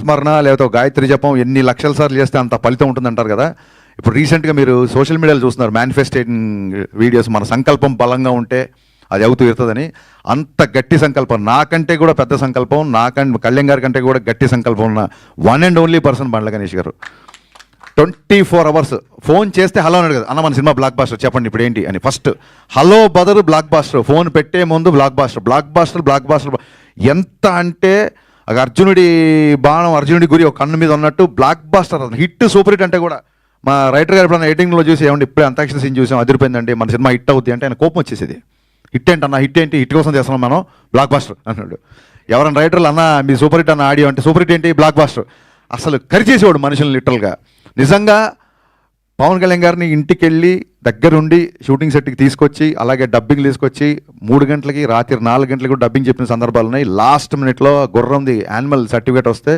స్మరణ లేకపోతే గాయత్రి జపం ఎన్ని లక్షల సార్లు చేస్తే అంత ఫలితం ఉంటుందంటారు కదా. ఇప్పుడు రీసెంట్గా మీరు సోషల్ మీడియాలో చూస్తున్నారు మేనిఫెస్టేటింగ్ వీడియోస్. మన సంకల్పం బలంగా ఉంటే అది అవుతూ ఇస్తుందని. అంత గట్టి సంకల్పం, నాకంటే కూడా పెద్ద సంకల్పం, కళ్యాణ్ గారి కంటే కూడా గట్టి సంకల్పం ఉన్న one and only person Bandla Ganesh గారు. 24 hours ఫోన్ చేస్తే హలో అని అడగదు. అన్న మన సినిమా బ్లాక్ బాస్టర్ చెప్పండి ఇప్పుడు ఏంటి అని. ఫస్ట్ హలో బదరు బ్లాక్ బాస్టర్, ఫోన్ పెట్టే ముందు బ్లాక్ బాస్టర్. ఎంత అంటే అర్జునుడి బాణం అర్జునుడి గురి ఒక కన్ను మీద ఉన్నట్టు blockbuster, hit super hit. అంటే కూడా మా రైటర్ గారు ఎప్పుడన్నా ఎడిటింగ్లో చూసి ఏమంటే ఇప్పుడే అంతాక్షరి సీన్ చూసాం అదిరిపోయిందండి, మన సినిమా హిట్ అవుద్ది అంటే ఆయన కోపం వచ్చేసేది. హిట్ ఏంటన్నా, హిట్ ఏంటి, హిట్ కోసం చేస్తున్నాం మనం, బ్లాక్ బాస్టర్ అన్నాడు. ఎవరైనా రైటర్లు అన్న మీ సూపర్ హిట్ అన్న ఆడియో అంటే సూపర్ హిట్ ఏంటి, బ్లాక్ బాస్టర్. అసలు కరిచేసేవాడు మనుషులు లిటరల్గా. నిజంగా పవన్ కళ్యాణ్ గారిని ఇంటికి వెళ్ళి దగ్గరుండి షూటింగ్ సెట్కి తీసుకొచ్చి అలాగే డబ్బింగ్ తీసుకొచ్చి 3 గంటలకి రాత్రి 4 గంటలకి కూడా డబ్బింగ్ చెప్పిన సందర్భాలు ఉన్నాయి. లాస్ట్ మినిట్లో గుర్రంది యానిమల్ సర్టిఫికేట్ వస్తే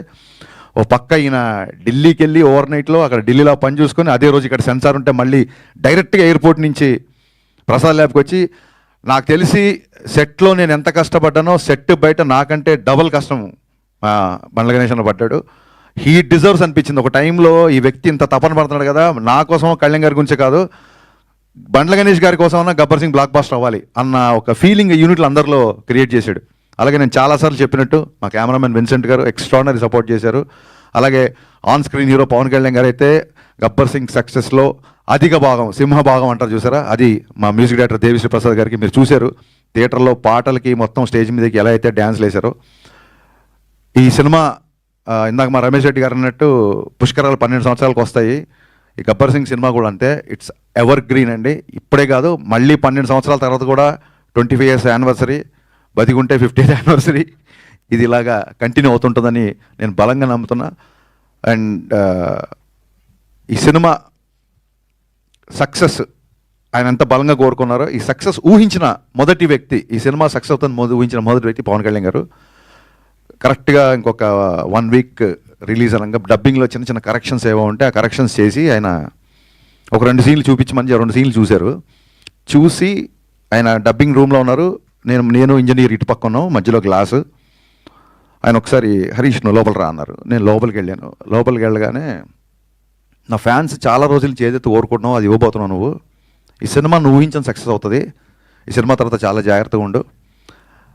ఓ పక్క ఈయన ఢిల్లీకి వెళ్ళి ఓవర్ నైట్లో అక్కడ ఢిల్లీలో పని చూసుకొని అదే రోజు ఇక్కడ సెన్సార్ ఉంటే మళ్ళీ డైరెక్ట్గా ఎయిర్పోర్ట్ నుంచి ప్రసాద్ ల్యాబ్కి వచ్చి, నాకు తెలిసి సెట్లో నేను ఎంత కష్టపడ్డానో సెట్ బయట నాకంటే డబల్ కష్టం బండ్ల గణేష్ అన్న పడ్డాడు. హీ డిజర్వ్స్ అనిపించింది ఒక టైంలో. ఈ వ్యక్తి ఇంత తపన పడుతున్నాడు కదా, నా కోసం కళ్యాణ్ గారి గురించే కాదు బండ్ల గణేష్ గారి కోసం అన్న గబ్బర్ సింగ్ బ్లాక్ బాస్టర్ అవ్వాలి అన్న ఒక ఫీలింగ్ యూనిట్లు అందరిలో క్రియేట్ చేశాడు. అలాగే నేను చాలాసార్లు చెప్పినట్టు మా కెమెరామెన్ విన్సెంట్ గారు ఎక్స్ట్రాడినరీ సపోర్ట్ చేశారు. అలాగే on screen hero Pawan Kalyan గారు అయితే గబ్బర్ సింగ్ సక్సెస్లో అధిక భాగం, సింహభాగం అంటారు చూసారా, అది మా మ్యూజిక్ డైరెక్టర్ దేవిశ్రీ ప్రసాద్ గారికి మీరు చూశారు. థియేటర్లో పాటలకి మొత్తం స్టేజ్ మీదకి ఎలా అయితే డ్యాన్స్లు వేశారో. ఈ సినిమా ఇందాక మా రమేష్ రెడ్డి గారు అన్నట్టు పుష్కరాలు 12 సంవత్సరాలకు వస్తాయి. ఈ గబ్బర్ సింగ్ సినిమా కూడా అంతే, ఇట్స్ ఎవర్ గ్రీన్ అండి. ఇప్పుడే కాదు మళ్ళీ 12 సంవత్సరాల తర్వాత కూడా 25 years యానివర్సరీ, బతికుంటే 50th యానివర్సరీ, ఇది ఇలాగా కంటిన్యూ అవుతుంటుందని నేను బలంగా నమ్ముతున్నా. అండ్ ఈ సినిమా సక్సెస్ ఆయన ఎంత బలంగా కోరుకున్నారో, ఈ సక్సెస్ ఊహించిన మొదటి వ్యక్తి, ఈ సినిమా సక్సెస్ అవుతుంది ఊహించిన మొదటి వ్యక్తి పవన్ కళ్యాణ్ గారు. కరెక్ట్గా ఇంకొక 1 week రిలీజ్ అనగా డబ్బింగ్లో చిన్న చిన్న కరెక్షన్స్ ఏవో ఉంటే ఆ కరెక్షన్స్ చేసి ఆయన ఒక 2 సీన్లు చూపించమని 2 సీన్లు చూశారు. చూసి ఆయన డబ్బింగ్ రూమ్లో ఉన్నారు, నేను ఇంజనీర్ ఇటు పక్క ఉన్నాం, మధ్యలో గ్లాసు. ఆయన ఒకసారి హరీష్ నువ్వు లోపల రా అన్నారు. నేను లోపలికి వెళ్ళాను. లోపలికి వెళ్ళగానే నా ఫ్యాన్స్ చాలా రోజుల నుంచి ఏదైతే కోరుకుంటున్నావు అది ఇవ్వబోతున్నావు నువ్వు. ఈ సినిమా నువ్వు ఊహించిన సక్సెస్ అవుతుంది. ఈ సినిమా తర్వాత చాలా జాగ్రత్తగా ఉండు.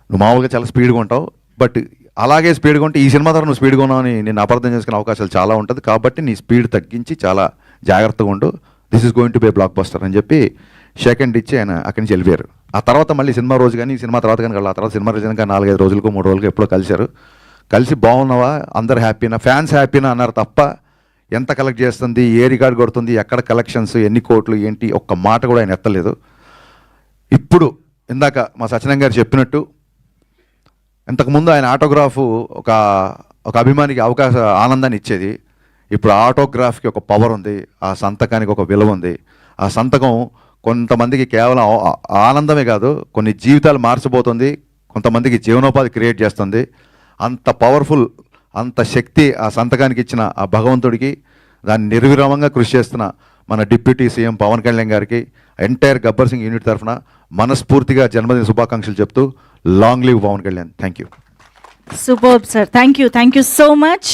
నువ్వు మామూలుగా చాలా స్పీడ్గా ఉంటావు, బట్ అలాగే స్పీడ్గా ఉంటే ఈ సినిమా ద్వారా నువ్వు స్పీడ్గా ఉన్నావు అని నేను అపార్థం చేసుకునే అవకాశాలు చాలా ఉంటుంది. కాబట్టి నీ స్పీడ్ తగ్గించి చాలా జాగ్రత్తగా ఉండు. This is going to be blockbuster అని చెప్పి షేక్ హ్యాండ్ ఇచ్చి ఆయన అక్కడి నుంచి వెళ్ళిపోయారు. ఆ తర్వాత మళ్ళీ సినిమా రోజు కానీ సినిమా తర్వాత కానీ ఆ తర్వాత సినిమా రోజు కానీ 4-5 రోజులకు 3 రోజులకు ఎప్పుడో కలిశారు. కలిసి బాగున్నావా, అందరు హ్యాపీనా, ఫ్యాన్స్ హ్యాపీనా అన్నారు తప్ప ఎంత కలెక్ట్ చేస్తుంది, ఏ రికార్డ్ కొడుతుంది, ఎక్కడ కలెక్షన్స్, ఎన్ని కోట్లు ఏంటి, ఒక్క మాట కూడా ఆయన ఎత్తలేదు. ఇప్పుడు ఇందాక మా సత్యనారాయణ గారు చెప్పినట్టు ఇంతకుముందు ఆయన ఆటోగ్రాఫ్ ఒక అభిమానికి ఆనందాన్ని ఇచ్చేది. ఇప్పుడు ఆటోగ్రాఫ్కి ఒక పవర్ ఉంది, ఆ సంతకానికి ఒక విలువ ఉంది. ఆ సంతకం కొంతమందికి కేవలం ఆనందమే కాదు, కొన్ని జీవితాలు మార్చబోతుంది, కొంతమందికి జీవనోపాధి క్రియేట్ చేస్తుంది. అంత పవర్ఫుల్, అంత శక్తి ఆ సంతకానికి ఇచ్చిన ఆ భగవంతుడికి, దాన్ని నిర్విరామంగా కృషి చేస్తున్న మన డిప్యూటీ సీఎం పవన్ కళ్యాణ్ గారికి ఎంటైర్ గబ్బర్ సింగ్ యూనిట్ తరఫున మనస్ఫూర్తిగా జన్మదిన శుభాకాంక్షలు చెప్తూ long live Pavan Kalyan. Thank you. Super sir, thank you so much.